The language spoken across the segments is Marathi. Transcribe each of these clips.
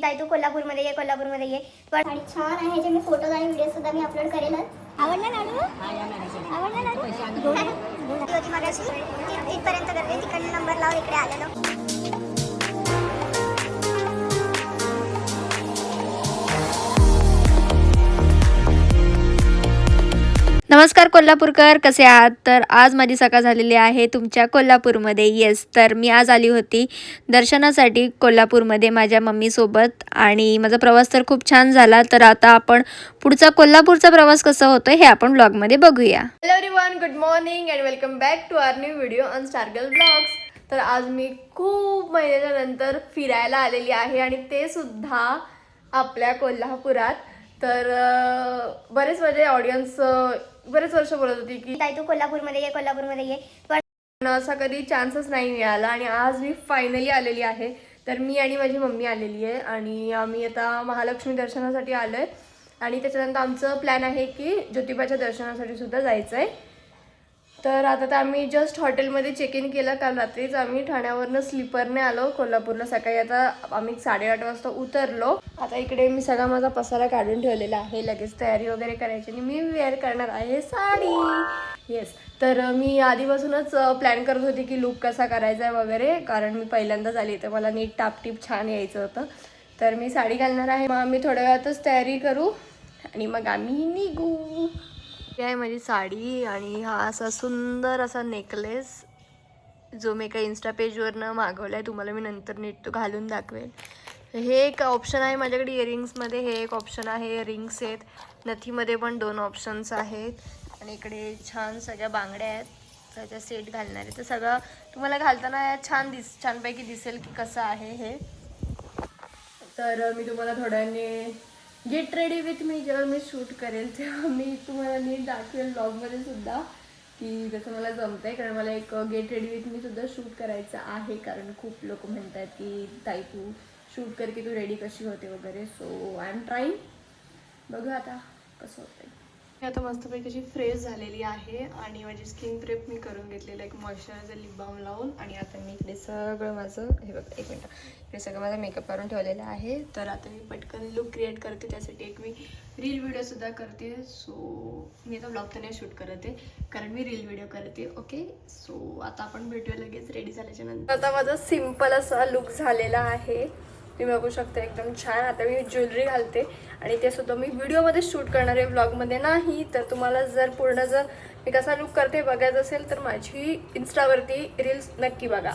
ताई तू कोल्हापूरमध्ये ये, कोल्हापूरमध्ये ये. पण आणि छान आहे, ह्याचे मी फोटोज आणि व्हिडिओ सुद्धा मी अपलोड करेलच. आवडला लाडू? आवडला लाडू? होती मगाशी इथपर्यंत करते, तिकडनं नंबर लावून इकडे आलेलो. नमस्कार कोल्हापूरकर, कसे आहात? तर आज माझी सकाळ झालेली आहे तुमच्या कोल्हापूरमध्ये. येस, तर मी आज आली होती दर्शनासाठी कोल्हापूरमध्ये माझ्या मम्मीसोबत आणि माझा प्रवास तर खूप छान झाला. तर आता आपण पुढचा कोल्हापूरचा प्रवास कसा होतोय हे आपण ब्लॉगमध्ये बघूया. Hello everyone, good morning and welcome back to our new video on Stargirl blogs. तर आज मी खूप महिन्याच्या नंतर फिरायला आलेली आहे आणि ते सुद्धा आपल्या कोल्हापुरात. तर बरेच माझे ऑडियन्स बरेच वर्ष बोलत होती की ताई तू कोल्हापूरमध्ये ये, कोल्हापूरमध्ये ये. पण असा कधी चान्सच नाही मिळाला आणि आज मी फायनली आलेली आहे. तर मी आणि माझी मम्मी आलेली आहे आणि आम्ही आता महालक्ष्मी दर्शनासाठी आलो आहे आणि त्याच्यानंतर आमचं प्लॅन आहे की ज्योतिबाच्या दर्शनासाठी सुद्धा जायचं आहे. तर आता तर आम्ही जस्ट हॉटेलमध्ये चेक इन केलं. काल रात्रीच आम्ही ठाण्यावरनं स्लीपरने आलो कोल्हापूरला. सकाळी आता आम्ही 8:30 वाजता उतरलो. आता इकडे मी सगळा माझा पसारा काढून ठेवलेला आहे, लगेच तयारी वगैरे करायची आणि मी वेअर करणार आहे साडी. येस, तर मी आधीपासूनच प्लॅन करत होती की लुक कसा करायचा आहे वगैरे, कारण मी पहिल्यांदाच आली तर मला नीट टापटीप छान यायचं होतं. तर मी साडी घालणार आहे. मग आम्ही थोड्या वेळातच तयारी करू आणि मग आम्ही निघू. ही आहे माझी साडी आणि हा असा सुंदर असा नेकलेस जो मी एका इन्स्टा पेजवरनं मागवला आहे. तुम्हाला मी नंतर नीट तो घालून दाखवेल. हे एक ऑप्शन आहे माझ्याकडे इयरिंग्समध्ये, हे एक ऑप्शन आहे. रिंग्स आहेत, नथीमध्ये पण 2 ऑप्शन्स आहेत आणि इकडे छान सगळ्या बांगड्या आहेत, त्याचा सेट घालणार आहे. तर सगळं तुम्हाला घालताना छानपैकी दिसेल की कसं आहे हे. तर मी तुम्हाला थोड्याने गेट रेडी विथ मी जेव्हा मी शूट करेल तेव्हा मी तुम्हाला नीट दाखवेल ब्लॉगमध्ये सुद्धा की जसं मला जमतं आहे. कारण मला एक गेट रेडी विथ मी सुद्धा शूट करायचं आहे, कारण खूप लोक म्हणतात की ताई तू शूट कर की तू रेडी कशी होते वगैरे. सो आय एम ट्राईंग, बघू आता कसं होतं आहे. मी आता मस्तपैकी अशी फ्रेश झालेली आहे आणि माझी स्किन प्रेप मी करून घेतलेलं एक मॉइश्चरायझर लिप बाम लावून. आणि आता मी इकडे सगळं माझं हे बघा, एक मिनटं, इकडे सगळं माझा मेकअप करून ठेवलेला आहे. तर आता मी पटकन लुक क्रिएट करते, त्यासाठी एक मी रील व्हिडिओसुद्धा करते. सो मी आता ब्लॉग तर नाही शूट करत आहे, कारण मी रील व्हिडिओ करते. ओके, सो आता आपण भेटूया लगेच रेडी झाल्याच्या नंतर. आता माझा सिम्पल असा लुक झालेला आहे, तुम्ही बघू शकता, एकदम छान. आता मी ज्वेलरी घालते आणि ते सुद्धा मी व्हिडिओमध्ये शूट करणार आहे, ब्लॉगमध्ये नाही. तर तुम्हाला जर पूर्ण मी कसा लुक करते बघायचं असेल तर माझी इन्स्टावरती रील्स नक्की बघा.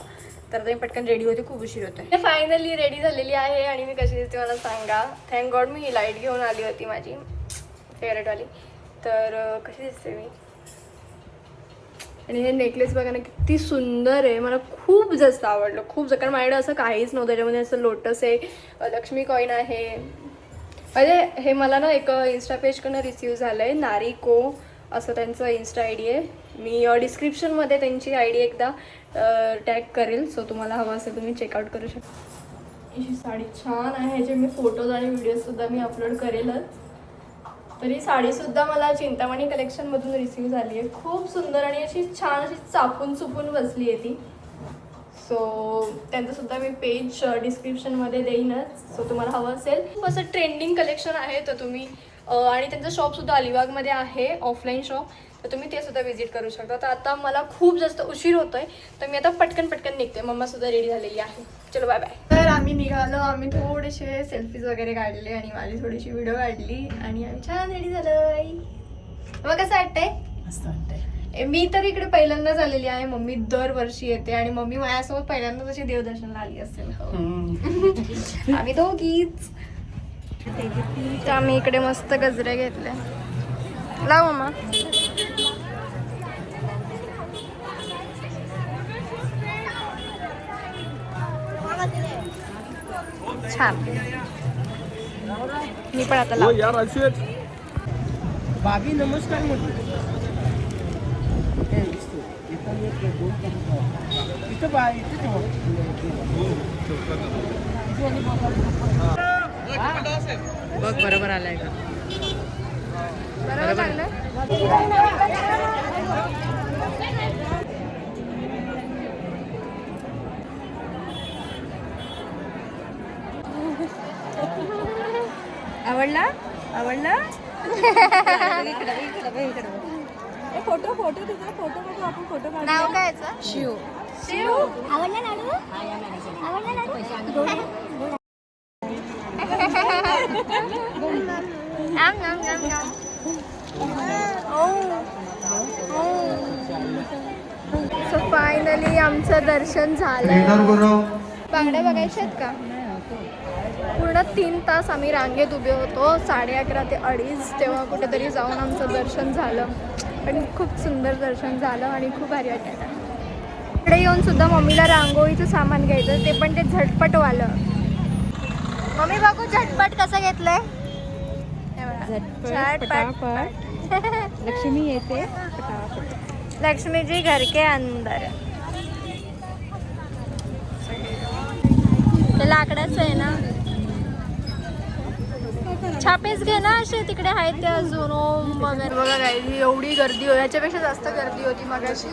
तर मी पटकन रेडी होते, खूप उशीर होते. मी फायनली रेडी झालेली आहे आणि मी कशी दिसते मला सांगा. थँक गॉड मी ही लाईट घेऊन आली होती माझी फेवरेटवाली. तर कशी दिसते मी. आणि हे नेकलेस बघा ना किती सुंदर आहे, मला खूप जास्त आवडलं, खूप जास्त. कारण माझ्याकडे असं काहीच नव्हतं, त्याच्यामध्ये असं लोटस आहे, लक्ष्मी कॉईन आहे. म्हणजे हे मला ना एक इन्स्टा पेजकडनं रिसीव झालं आहे, नारिको असं त्यांचं इन्स्टा आय डी आहे. मी डिस्क्रिप्शनमध्ये त्यांची आय डी एकदा टॅग करेल, सो तुम्हाला हवं असेल तुम्ही चेकआउट करू शकता. ही साडी छान आहे, ह्याचे मी फोटोज आणि व्हिडिओजसुद्धा मी अपलोड करेलच. तर ही साडीसुद्धा मला चिंतामणी कलेक्शनमधून रिसीव झाली आहे, खूप सुंदर आणि अशी छान अशी चापून चुपून बसली आहे ती. सो त्यांचंसुद्धा मी पेज डिस्क्रिप्शनमध्ये देईनच, सो तुम्हाला हवं असेल. खूप असं ट्रेंडिंग कलेक्शन आहे, तर तुम्ही आणि त्यांचं शॉपसुद्धा अलिबागमध्ये आहे, ऑफलाईन शॉप, तर तुम्ही ते सुद्धा व्हिजिट करू शकता. तर आता मला खूप जास्त उशीर होतो आहे, तर मी आता पटकन निघते. मम्मासुद्धा रेडी झालेली आहे. चलो बाय बाय. तर आम्ही निघालो, आम्ही थोडेसे सेल्फीज वगैरे काढले आणि माझी थोडीशी व्हिडिओ काढली आणि आम्ही छान रेडी झालोय. मग कसं वाटतंय? मस्त वाटतंय. मी तर इकडे पहिल्यांदाच आलेली आहे, मम्मी दरवर्षी येते आणि मम्मी माझ्यासोबत पहिल्यांदाच अशी देवदर्शनाला आली असेल. आम्ही दोघीच. तर आम्ही इकडे मस्त गजरे घेतले. लाव मम्मा. छान. मी पण आता लाव. भाभी नमस्कार म्हटलं. इथं बा, इथं बघ बरोबर आलाय का? बरोबर लागलं. आवडला आवडला फोटो फोटो तुझा फोटो काढू आपण फोटो काढू. नाव काय याचं? शिव शिव. आवडला लाडू आवडला लाडू आम आम आम आम. सो फायनली आमचं दर्शन झालं. बांगड्या बघायच्या आहेत का? पूर्ण 3 तास आम्ही रांगेत उभे होतो, 11:30 ते 2:30 तेव्हा कुठेतरी जाऊन आमचं दर्शन झालं. पण खूप सुंदर दर्शन झालं आणि खूप भारी वाटलं. इकडे येऊन सुद्धा मम्मीला रांगोळीचं सामान घ्यायचं, ते पण ते झटपटवालं. मम्मी बघू झटपट कसं घेतलंय. लक्ष्मी येते. लक्ष्मी जी घर के अंदर. ते लाकडाचं आहे ना. छापेच घे ना असे तिकडे आहेत ते अजून ओम वगैरे. बघा काय एवढी गर्दी हो, याच्यापेक्षा जास्त गर्दी होती मगाशी.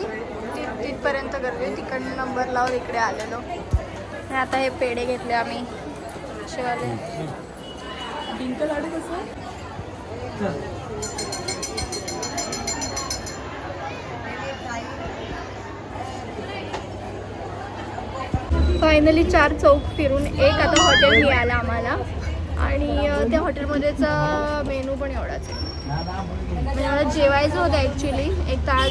तिथपर्यंत गर्दी होती. तिकडनं नंबर लावून इकडे आलेलो. आणि आता हे पेढे घेतले आम्ही शिवाले. डिंक लाडू कसं? फायनली 4 चौक फिरून एक आता हॉटेल मिळालं आम्हाला. आणि त्या हॉटेलमध्येचा मेनू पण एवढाच आहे. म्हणजे मला जेवायचं होतं ॲक्च्युली. एक तास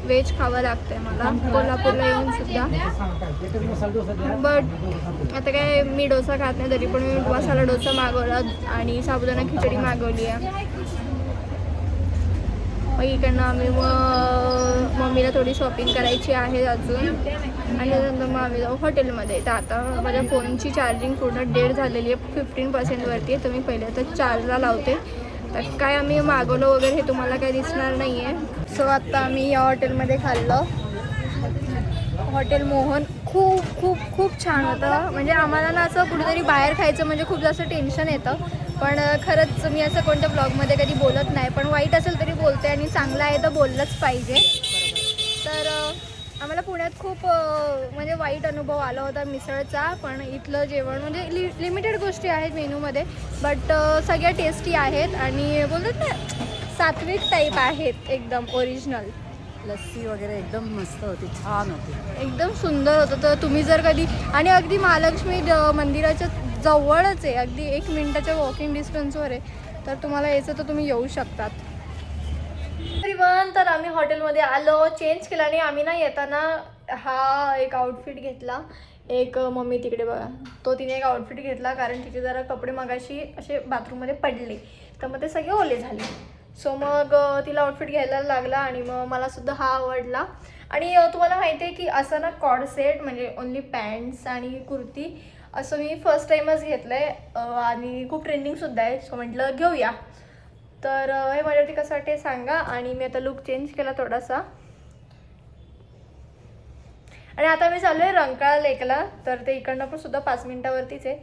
व्हेज खावं लागतंय मला कोल्हापूरला येऊन सुद्धा. बट आता काय मी डोसा खात नाही, तरी पण मी मसाला डोसा मागवला आणि साबुदाणा खिचडी मागवली आहे. मग इकडनं आम्ही मम्मीला थोडी शॉपिंग करायची आहे अजून. आणि त्यानंतर मग आम्ही जाऊ हॉटेलमध्ये. तर आता माझ्या फोनची चार्जिंग पूर्ण डेड झालेली आहे, 15%वरती आहे. तर मी पहिले आता चार्जला लावते. तर काय आम्ही मागवलं वगैरे हे तुम्हाला काही दिसणार नाही आहे. सो आता आम्ही या हॉटेलमध्ये खाल्लं. हॉटेल मोहन खूप खूप खूप छान होतं. म्हणजे आम्हाला ना असं कुठेतरी बाहेर खायचं म्हणजे खूप जास्त टेन्शन येतं. पण खरंच मी असं कोणत्या ब्लॉगमध्ये कधी बोलत नाही, पण वाईट असेल तरी बोलते आणि चांगलं आहे तर बोललंच पाहिजे. तर आम्हाला पुण्यात खूप म्हणजे वाईट अनुभव आला होता मिसळचा. पण इथलं जेवण म्हणजे लिमिटेड गोष्टी आहेत मेनूमध्ये, बट सगळ्या टेस्टी आहेत आणि बोलतात ना सात्विक टाईप आहेत, एकदम ओरिजिनल. लस्सी वगैरे एकदम मस्त होती, छान होती, एकदम सुंदर होतं. तर तुम्ही जर कधी आणि अगदी महालक्ष्मी मंदिराच्या जवळच आहे, अगदी 1 मिनिटाच्या वॉकिंग डिस्टन्सवर आहे. तर तुम्हाला यायचं तर तुम्ही येऊ शकतात. तर आम्ही हॉटेलमध्ये आलो, चेंज केला आणि आम्ही ना येताना हा एक आउटफिट घेतला. एक मम्मी तिकडे बघा, तो तिने एक आउटफिट घेतला कारण तिचे जरा कपडे मगाशी असे बाथरूममध्ये पडले, तर मग ते सगळे ओले झाले. सो मग तिला आउटफिट घ्यायला लागला आणि मग मला सुद्धा हा आवडला. आणि तुम्हाला माहिती आहे की असं ना कॉर्ड सेट म्हणजे ओन्ली पॅन्ट्स आणि कुर्ती असं मी फर्स्ट टाईमच घेतलं आहे आणि खूप ट्रेंडिंगसुद्धा आहे. सो म्हटलं घेऊया. तर हे माझ्यावरती कसं वाटते सांगा. आणि मी आता लुक चेंज केला थोडासा. आणि आता मी चालू आहे रंकाळा लेकला. तर ते इकडनं पण सुद्धा 5 मिनिटावरतीच आहे.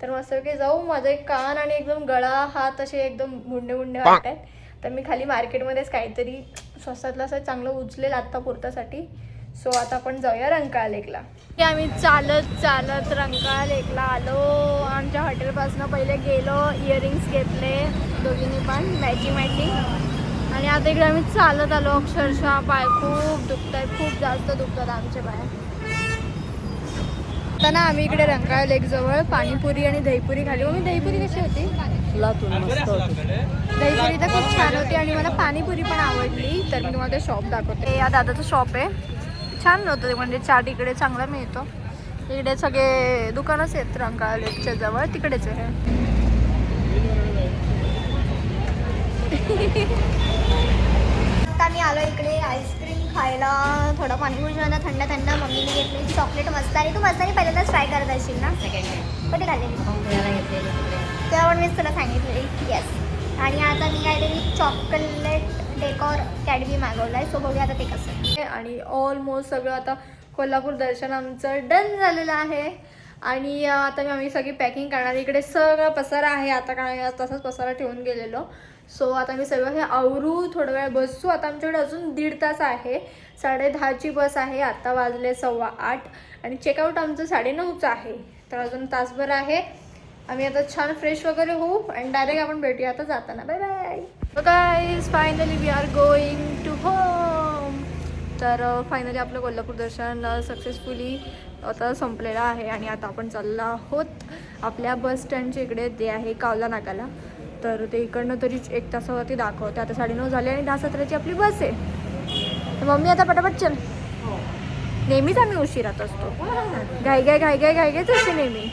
तर मस्तपैकी जाऊ. माझा एक कान आणि एकदम गळा हात असे एकदम बुंडे बुंडे वाटत आहेत. तर मी खाली मार्केटमध्येच काहीतरी स्वस्तातलं असं चांगलं उचलेल आत्ता पुरतासाठी. सो आता आपण जाऊया रंकाळा लेकला. आम्ही चालत चालत रंकाळा लेकला आलो. आमच्या हॉटेलपासून पहिले गेलो, इयरिंग्स घेतले दोघींनी पण मॅचिंग. आणि आता इकडे आम्ही चालत आलो. अक्षरशः पाय खूप दुखत आहेत, खूप जास्त दुखतात आमचे पाय. आता ना आम्ही इकडे रंकाळा लेकजवळ पाणीपुरी आणि दहीपुरी खाली. मग मी दहीपुरी कशी होती? मस्त होती. दहीपुरी तर खूप छान होती आणि मला पाणीपुरी पण आवडली. तर मी तुम्हाला ते शॉप दाखवते. या दादाचं शॉप आहे, छान होतं ते. म्हणजे चाट इकडे चांगला मिळतो. इकडे सगळे दुकानच आहेत रंकाळा लेकच्या जवळ, तिकडेच आहे. आता मी आलो इकडे आईस्क्रीम खायला. थोडं पाणीपुरी जेवणा थंड थंड मम्मीने घेतली चॉकलेट मस्तानी. तू मस्तानी पहिल्यांदाच ट्राय करत असशील ना? कुठे खाल्लेली? तेव्हा पण मीच तुला सांगितलेली. येस. आणि आता मी काहीतरी चॉकलेट डेकॉर कॅडबी मागवलं आहे. सो बघूया आता ते कसं आहे. आणि ऑलमोस्ट सगळं आता कोल्हापूर दर्शन आमचं डन झालेलं आहे. आणि आता आम्ही सगळी पॅकिंग करणार. इकडे सगळं पसारा आहे, आता काय तसाच पसारा ठेवून गेलेलो. सो आता मी सगळं हे आवरू, थोडा वेळ बसू. आता आमच्याकडे अजून 1.5 तास आहे. 10:30ची बस आहे. आता वाजले 8:15 आणि चेकआउट आमचं 9:30चं आहे. तर अजून तासभर आहे. आम्ही आता छान फ्रेश वगैरे होऊ आणि डायरेक्ट आपण भेटूया आता जाताना. Bye bye. Guys finally we are going to home. तर फायनली आपलं कोल्हापूर दर्शन सक्सेसफुली आता संपलेलं आहे आणि आता आपण चाललो आहोत आपल्या बस स्टँडच्या इकडे. ते आहे कावला नाकाला. तर ते इकडनं तरी 1 तासावरती दाखवते. आता 9:30 झाले आणि 10:17ची आपली बस आहे. तर मम्मी आता पटापट चल. नेहमीच आम्ही उशिरात असतो. घाई घाईच असते नेहमी.